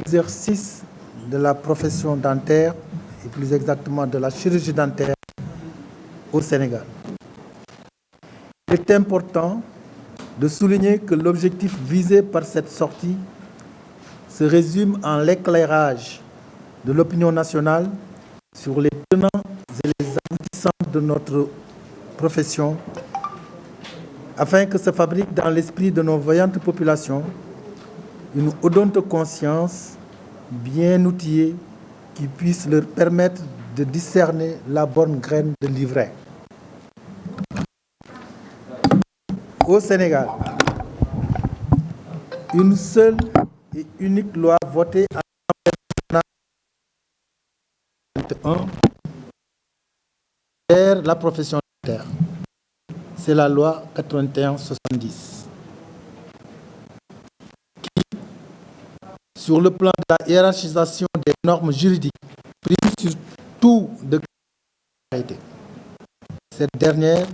l'exercice de la profession dentaire, et plus exactement de la chirurgie dentaire au Sénégal. Il est important de souligner que l'objectif visé par cette sortie se résume en l'éclairage de l'opinion nationale sur les tenants et les aboutissants de notre profession, afin que se fabrique dans l'esprit de nos voyantes populations une odontoconscience bien outillée qui puisse leur permettre de discerner la bonne graine de l'ivraie. Au Sénégal, une seule et unique loi votée en 2021 vers la profession dentaire. C'est la loi 81-70. Qui, sur le plan de la hiérarchisation des normes juridiques, prime sur tout de qualité. Cette dernière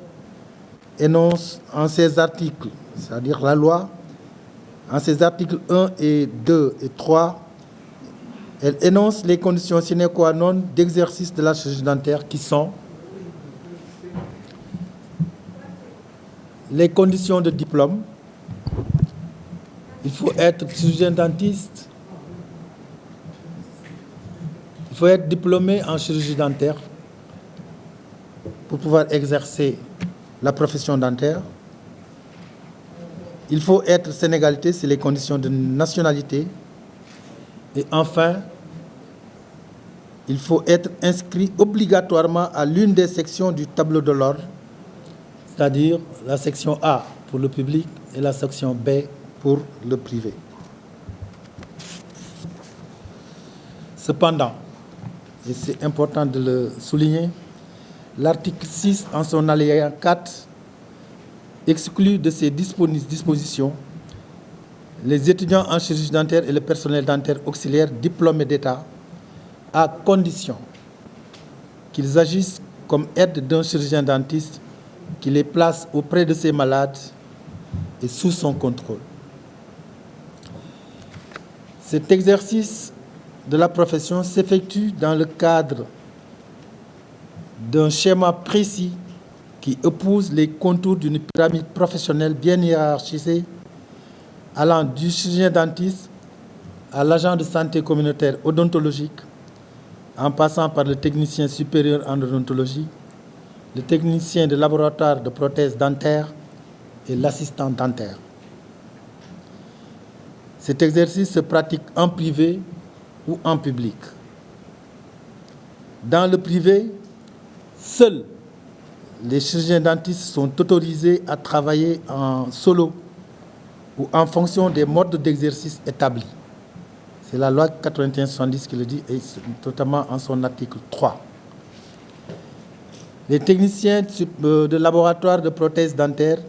énonce en ses articles, c'est-à-dire la loi, en ses articles 1 et 2 et 3, elle énonce les conditions sine qua non d'exercice de la chirurgie dentaire qui sont les conditions de diplôme. Il faut être chirurgien dentiste, il faut être diplômé en chirurgie dentaire pour pouvoir exercer la profession dentaire. Il faut être sénégalité, c'est les conditions de nationalité. Et enfin, il faut être inscrit obligatoirement à l'une des sections du tableau de l'ordre, c'est-à-dire la section A pour le public et la section B pour le privé. Cependant, et c'est important de le souligner, l'article 6 en son alinéa 4 exclut de ces dispositions les étudiants en chirurgie dentaire et le personnel dentaire auxiliaire diplômés d'État à condition qu'ils agissent comme aide d'un chirurgien dentiste qui les place auprès de ses malades et sous son contrôle. Cet exercice de la profession s'effectue dans le cadre d'un schéma précis qui épouse les contours d'une pyramide professionnelle bien hiérarchisée allant du chirurgien dentiste à l'agent de santé communautaire odontologique, en passant par le technicien supérieur en odontologie, le technicien de laboratoire de prothèses dentaires et l'assistant dentaire. Cet exercice se pratique en privé ou en public. Dans le privé, seuls les chirurgiens dentistes sont autorisés à travailler en solo ou en fonction des modes d'exercice établis. C'est la loi 81-70 qui le dit, et notamment en son article 3. Les techniciens de laboratoire de prothèses dentaires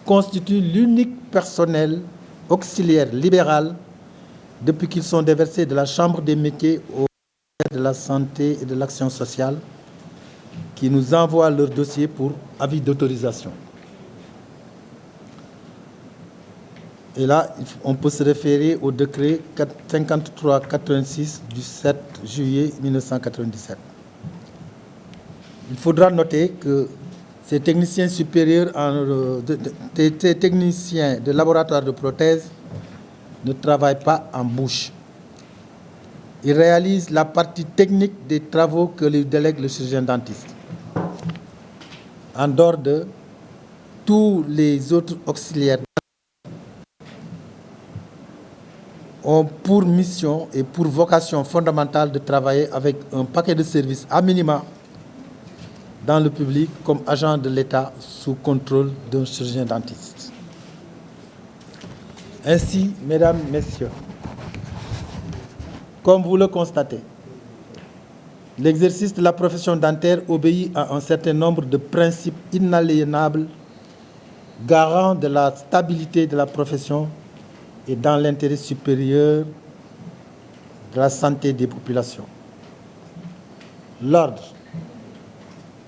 constituent l'unique personnel auxiliaire libéral depuis qu'ils sont déversés de la Chambre des métiers au ministère de la Santé et de l'Action sociale, qui nous envoient leur dossier pour avis d'autorisation. Et là, on peut se référer au décret 53-86 du 7 juillet 1997. Il faudra noter que ces techniciens supérieurs, ces techniciens de laboratoire de prothèses ne travaillent pas en bouche. Ils réalisent la partie technique des travaux que lui délègue le chirurgien dentiste. En dehors de tous les autres auxiliaires ont pour mission et pour vocation fondamentale de travailler avec un paquet de services à minima dans le public comme agent de l'État sous contrôle d'un chirurgien dentiste. Ainsi, mesdames, messieurs, comme vous le constatez, l'exercice de la profession dentaire obéit à un certain nombre de principes inaliénables, garants de la stabilité de la profession et dans l'intérêt supérieur de la santé des populations. L'ordre,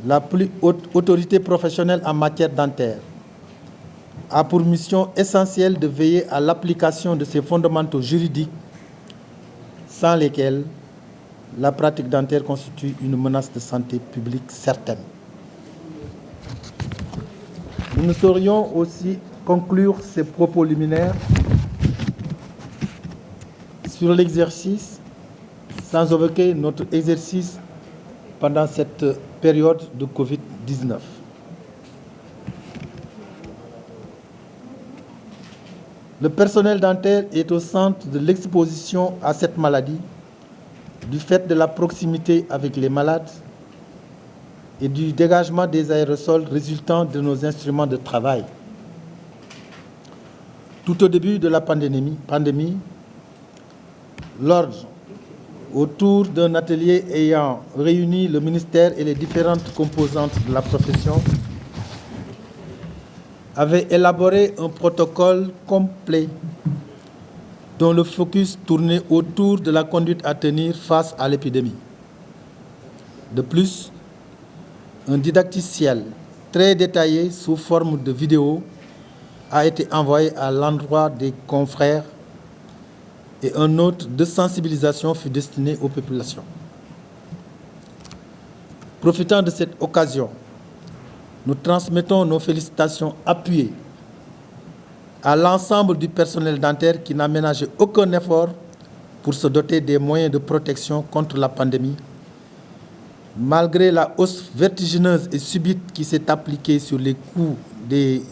la plus haute autorité professionnelle en matière dentaire, a pour mission essentielle de veiller à l'application de ces fondamentaux juridiques sans lesquels la pratique dentaire constitue une menace de santé publique certaine. Nous ne saurions aussi conclure ces propos liminaires sur l'exercice sans évoquer notre exercice pendant cette période de Covid-19. Le personnel dentaire est au centre de l'exposition à cette maladie du fait de la proximité avec les malades et du dégagement des aérosols résultant de nos instruments de travail. Tout au début de la pandémie, l'ordre, autour d'un atelier ayant réuni le ministère et les différentes composantes de la profession, avait élaboré un protocole complet dont le focus tournait autour de la conduite à tenir face à l'épidémie. De plus, un didacticiel très détaillé sous forme de vidéo a été envoyé à l'endroit des confrères et un autre de sensibilisation fut destiné aux populations. Profitant de cette occasion, nous transmettons nos félicitations appuyées à l'ensemble du personnel dentaire qui n'a ménagé aucun effort pour se doter des moyens de protection contre la pandémie, malgré la hausse vertigineuse et subite qui s'est appliquée sur les coûts des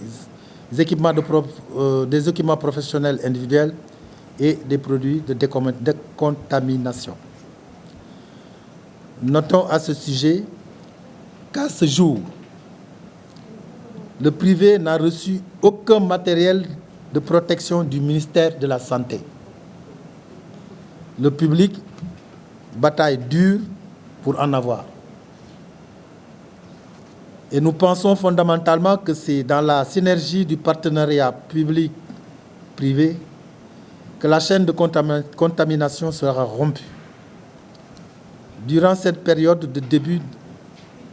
équipements professionnels individuels et des produits de décontamination. Notons à ce sujet qu'à ce jour, le privé n'a reçu aucun matériel de protection du ministère de la Santé. Le public bataille dur pour en avoir. Et nous pensons fondamentalement que c'est dans la synergie du partenariat public-privé que la chaîne de contamination sera rompue. Durant cette période de début,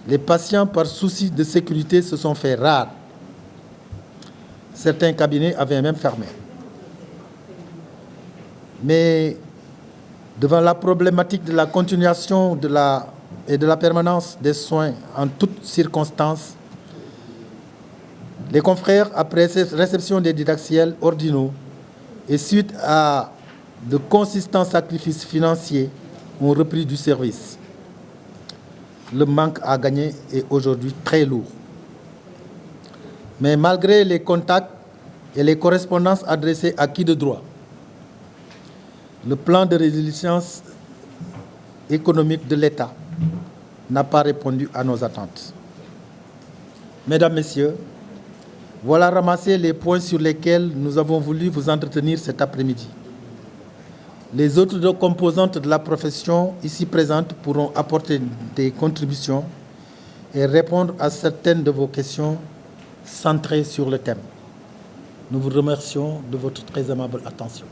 les patients, par souci de sécurité, se sont fait rares. Certains cabinets avaient même fermé. Mais devant la problématique de la continuation et de la permanence des soins en toutes circonstances, les confrères, après cette réception des didacticiels ordinaux et suite à de consistants sacrifices financiers, ont repris du service. Le manque à gagner est aujourd'hui très lourd. Mais malgré les contacts et les correspondances adressées à qui de droit, le plan de résilience économique de l'État n'a pas répondu à nos attentes. Mesdames, Messieurs, voilà ramassés les points sur lesquels nous avons voulu vous entretenir cet après-midi. Les autres deux composantes de la profession ici présentes pourront apporter des contributions et répondre à certaines de vos questions centrées sur le thème. Nous vous remercions de votre très aimable attention.